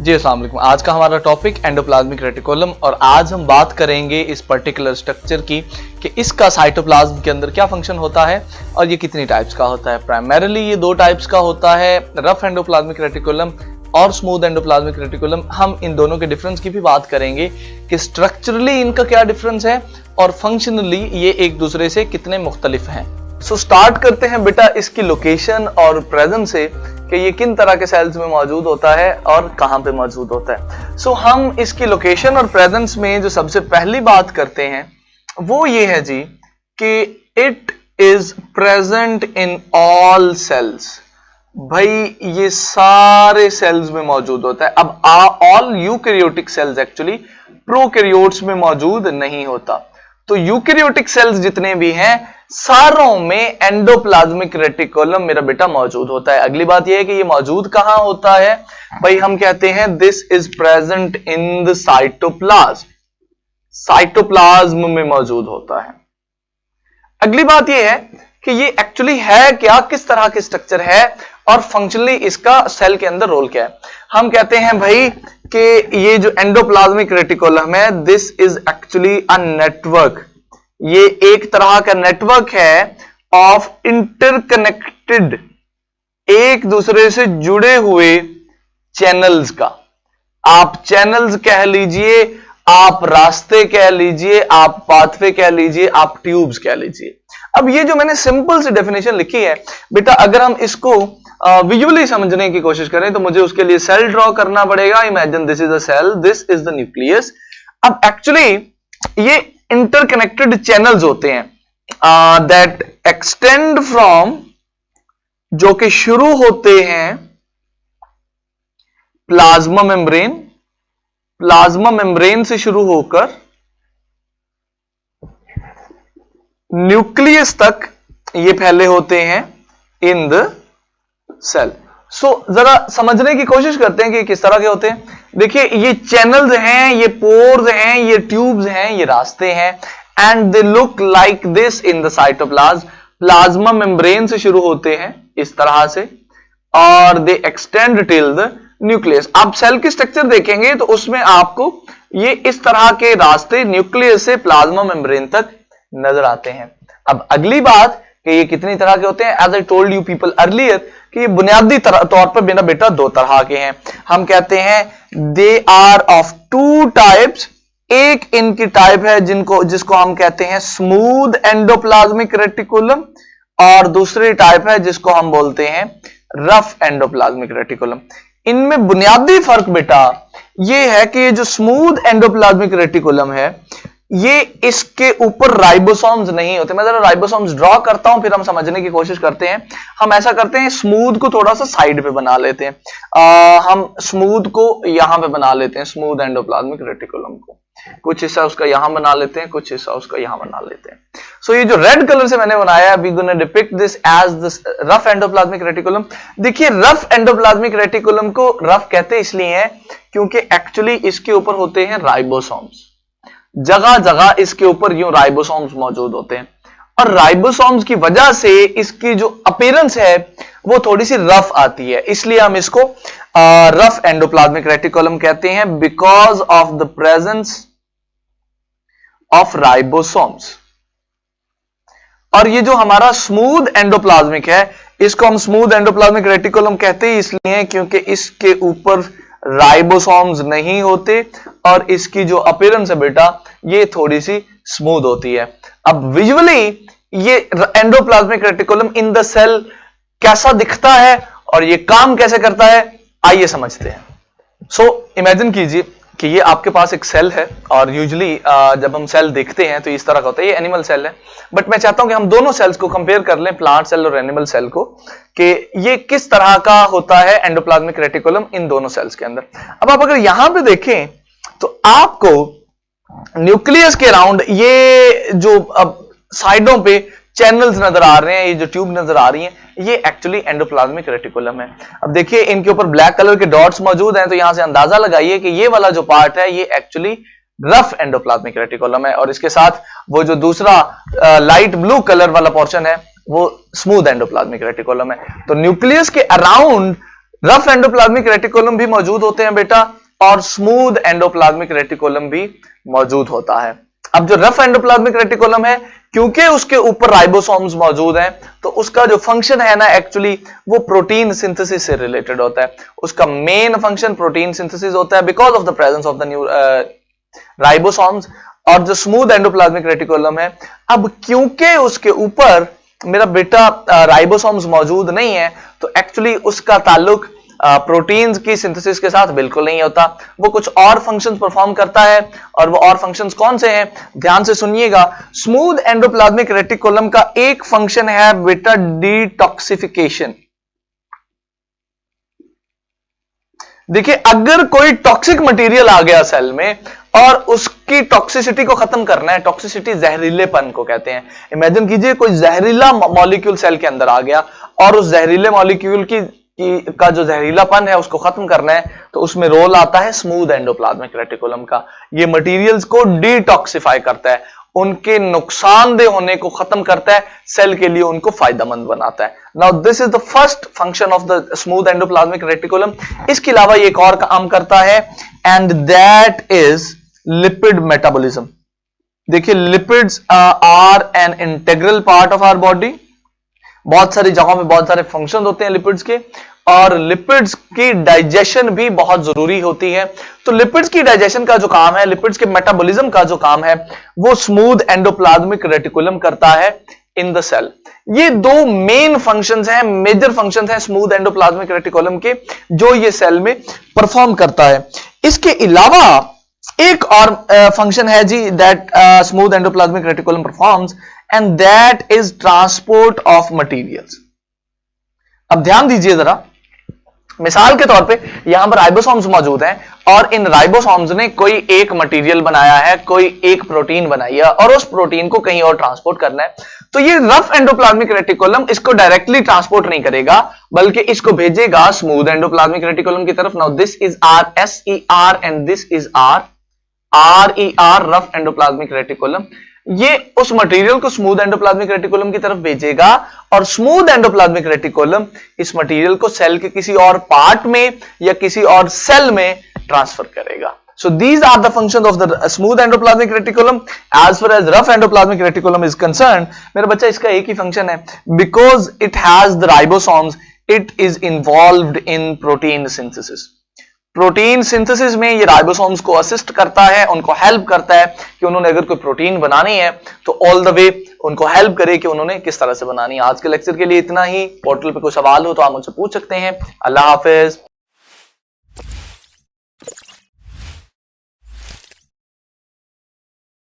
जी अस्सलाम वालेकुम। आज का हमारा टॉपिक एंडोप्लाज्मिक रेटिकुलम और आज हम बात करेंगे इस पर्टिकुलर स्ट्रक्चर की कि इसका साइटोप्लाज्म के अंदर क्या फंक्शन होता है और ये कितनी टाइप्स का होता है। प्राइमरीली ये दो टाइप्स का होता है, रफ एंडोप्लाज्मिक रेटिकुलम और स्मूथ एंडोप्लाज्मिक रेटिकुलम। हम इन दोनों के डिफरेंस की भी बात करेंगे कि स्ट्रक्चरली इनका क्या डिफरेंस है और फंक्शनली ये एक दूसरे से कितने मुख्तलिफ हैं। सो स्टार्ट करते हैं बेटा इसकी लोकेशन और प्रेजेंस से कि ये किन तरह के सेल्स में मौजूद होता है और कहां पे मौजूद होता है। सो हम इसकी लोकेशन और प्रेजेंस में जो सबसे पहली बात करते हैं वो ये है जी कि it is present in all cells. भाई ये सारे सेल्स में मौजूद होता है। अब all eukaryotic cells actually prokaryotes में मौजूद नहीं होता। तो यूकैरियोटिक सेल्स जितने भी हैं सारों में एंडोप्लाज्मिक रेटिकुलम मेरा बेटा मौजूद होता है। अगली बात यह है कि ये मौजूद कहां होता है। भाई हम कहते हैं this is present in the cytoplasm, cytoplasm में मौजूद होता है। अगली बात यह है कि ये एक्चुअली है क्या, किस तरह के स्ट्रक्चर है और फंक्शनली इसका सेल के अंदर रोल क्या है। हम कहते हैं भाई कि ये जो एंडोप्लाज्मिक रेटिकुलम है this is actually a network. ये एक तरह का नेटवर्क है ऑफ इंटरकनेक्टेड, एक दूसरे से जुड़े हुए चैनल्स का। आप चैनल्स कह लीजिए, आप रास्ते कह लीजिए, आप पाथवे कह लीजिए, आप ट्यूब्स कह लीजिए। अब ये जो मैंने सिंपल सी डेफिनेशन लिखी है बेटा, अगर हम इसको विजुअली समझने की कोशिश करें तो मुझे उसके लिए सेल ड्रॉ करना पड़ेगा। Imagine this is a cell, this is the nucleus. अब एक्चुअली ये इंटरकनेक्टेड चैनल्स होते हैं दैट एक्सटेंड फ्रॉम, जो कि शुरू होते हैं प्लाज्मा मेम्ब्रेन, प्लाज्मा मेम्ब्रेन से शुरू होकर न्यूक्लियस तक ये फैले होते हैं इन द सेल। सो जरा समझने की कोशिश करते हैं कि किस तरह के होते हैं। देखिए ये चैनल्स हैं, ये पोर्स हैं, ये ट्यूब्स हैं, ये रास्ते हैं and they look like this in the cytoplasm. Plasma membrane से शुरू होते हैं इस तरह से और दे एक्सटेंड टिल द न्यूक्लियस। आप सेल की स्ट्रक्चर देखेंगे तो उसमें आपको ये इस तरह के रास्ते न्यूक्लियस से प्लाज्मा मेम्ब्रेन तक नजर आते हैं। अब अगली बात कि ये कितनी तरह के होते हैं। As I told you people earlier कि ये बुनियादी तौर पर मेरा बेटा दो तरह के हैं। हम कहते हैं they are of two types. एक इनकी टाइप है जिसको हम कहते हैं स्मूथ एंडोप्लाज्मिक रेटिकुलम और दूसरी टाइप है जिसको हम बोलते हैं रफ एंडोप्लाज्मिक रेटिकुलम। इनमें बुनियादी फर्क बेटा ये है कि ये जो स्मूथ एंडोप्लाज्मिक रेटिकुलम है ये इसके ऊपर राइबोसोम्स नहीं होते। मैं जरा राइबोसोम्स ड्रॉ करता हूं फिर हम समझने की कोशिश करते हैं। हम ऐसा करते हैं, स्मूथ को थोड़ा सा साइड पे बना लेते हैं। हम स्मूथ को यहां पे बना लेते हैं, स्मूथ एंडोप्लाज्मिक रेटिकुलम को कुछ हिस्सा उसका यहां बना लेते हैं, कुछ हिस्सा उसका यहां बना लेते हैं। सो ये जो रेड कलर से मैंने बनाया है, we gonna depict this as this rough endoplasmic reticulum. देखिए रफ एंडोप्लाज्मिक रेटिकुलम को रफ कहते इसलिए हैं क्योंकि एक्चुअली इसके ऊपर होते हैं राइबोसोम्स। जगह जगह इसके ऊपर यूं राइबोसोम्स मौजूद होते हैं और राइबोसोम्स की वजह से इसकी जो अपीयरेंस है वो थोड़ी सी रफ आती है, इसलिए हम इसको रफ एंडोप्लाज्मिक रेटिकुलम कहते हैं because of the presence of ribosomes. और ये जो हमारा स्मूथ एंडोप्लाज्मिक है इसको हम स्मूथ एंडोप्लाज्मिक रेटिकुलम कहते हैं इसलिए हैं क्योंकि इसके ऊपर राइबोसोम्स नहीं होते और इसकी जो अपीयरेंस है बेटा ये थोड़ी सी स्मूथ होती है। अब विजुअली ये endoplasmic reticulum in the cell कैसा दिखता है और ये काम कैसे करता है, आइए समझते हैं। सो इमेजिन कीजिए कि ये आपके पास एक सेल है और यूजुअली जब हम सेल देखते हैं तो इस तरह का होता है। ये एनिमल सेल है बट मैं चाहता हूं कि हम दोनों सेल्स को कंपेयर कर लें, प्लांट सेल और एनिमल सेल को, कि ये किस तरह का होता है एंडोप्लाज्मिक रेटिकुलम इन दोनों सेल्स के अंदर। अब आप अगर यहां पे देखें तो आपको न्यूक्लियस के अराउंड ये जो अब साइडों पे चैनल्स नजर आ रहे हैं, ये जो ट्यूब नजर आ रही हैं, ये एक्चुअली एंडोप्लाज्मिक रेटिकुलम है। अब देखिए इनके ऊपर ब्लैक कलर के डॉट्स मौजूद हैं तो यहां से अंदाजा लगाइए कि ये वाला जो पार्ट है ये एक्चुअली रफ एंडोप्लाज्मिक रेटिकुलम है और इसके साथ वो जो दूसरा लाइट ब्लू कलर वाला पोर्शन है वो स्मूथ एंडोप्लाज्मिक रेटिकुलम है। तो न्यूक्लियस के अराउंड रफ एंडोप्लाज्मिक रेटिकुलम भी मौजूद होते हैं बेटा, और स्मूथ एंडोप्लाज्मिक रेटिकुलम भी मौजूद होता है। अब जो रफ एंडोप्लाज्मिक रेटिकुलम है, क्योंकि उसके ऊपर राइबोसोम्स मौजूद हैं, तो उसका जो फंक्शन है ना, एक्चुअली वो प्रोटीन सिंथेसिस से रिलेटेड होता है। उसका मेन फंक्शन प्रोटीन सिंथेसिस होता है because of the presence of the new ribosomes. और जो स्मूथ एंडोप्लाज्मिक रेटिकुलम है, अब क्योंकि उसके ऊपर मेरा बेटा राइबोसोम्स मौजूद नहीं है, तो एक्चुअली उसका ताल्लुक प्रोटीन्स की सिंथेसिस के साथ बिल्कुल नहीं होता। वो कुछ और फंक्शंस परफॉर्म करता है, और वो और फंक्शंस कौन से हैं, ध्यान से सुनिएगा। स्मूथ एंडोप्लाज्मिक रेटिकुलम का एक फंक्शन है बेटा डिटॉक्सिफिकेशन। देखिए, अगर कोई टॉक्सिक मटेरियल आ गया सेल में और उसकी टॉक्सिसिटी को खत्म करना है, टॉक्सिसिटी जहरीलेपन को कहते हैं। इमेजिन कीजिए कोई जहरीला मॉलिक्यूल सेल के अंदर आ गया और उस जहरीले मॉलिक्यूल का जो जहरीलापन है उसको खत्म करना है, तो उसमें रोल आता है स्मूथ एंडोप्लाज्मिक रेटिकुलम का। ये मटेरियल्स को डिटॉक्सिफाई करता है, उनके नुकसानदेह होने को खत्म करता है, सेल के लिए उनको फायदेमंद बनाता है। Now this is the first function of the smooth endoplasmic reticulum. इसके अलावा ये एक और काम करता है, and that is lipid metabolism. देखिए, lipids are an integral part of our body. बहुत सारी जगहों पे बहुत सारे फंक्शन होते हैं लिपिड्स के, और लिपिड्स की डाइजेशन भी बहुत जरूरी होती है। तो लिपिड्स की डाइजेशन का जो काम है, लिपिड्स के मेटाबॉलिज्म का जो काम है, वो स्मूथ एंडोप्लाज्मिक रेटिकुलम करता है इन द सेल। ये दो मेन फंक्शंस हैं, मेजर फंक्शंस हैं स्मूथ एंडोप्लाज्मिक रेटिकुलम के, जो ये सेल में परफॉर्म करता है। इसके अलावा एक और फंक्शन है जी, that smooth endoplasmic reticulum performs, and that is transport of materials. अब ध्यान दीजिए जरा, मिसाल के तौर पे यहां पर राइबोसोम्स मौजूद हैं, और इन राइबोसोम्स ने कोई एक मटेरियल बनाया है, कोई एक प्रोटीन बनाई है, और उस प्रोटीन को कहीं और ट्रांसपोर्ट करना है। तो ये रफ एंडोप्लाज्मिक रेटिकुलम इसको डायरेक्टली ट्रांसपोर्ट नहीं करेगा, बल्कि इसको भेजेगा स्मूथ एंडोप्लाज्मिक रेटिकुलम की तरफ। Now this is our SER and this is RER, rough endoplasmic reticulum. ये उस मटेरियल को स्मूथ एंडोप्लाज्मिक रेटिकुलम की तरफ भेजेगा, और स्मूथ एंडोप्लाज्मिक रेटिकुलम इस मटेरियल को सेल के किसी और पार्ट में या किसी और सेल में ट्रांसफर करेगा। So these are the functions of the smooth endoplasmic reticulum. As far as rough endoplasmic reticulum is concerned, मेरा बच्चा इसका एक ही फंक्शन है, because it has the ribosomes, it is involved in protein synthesis. Protein synthesis में ये ribosomes को assist करता है, उनको हेल्प करता है कि उन्होंने अगर कोई प्रोटीन बनानी है तो ऑल द वे उनको हेल्प करे कि उन्होंने किस तरह से बनानी है। आज के लेक्चर के लिए इतना ही। पोर्टल पे कोई सवाल हो तो आप मुझसे पूछ सकते हैं। अल्लाह हाफिज।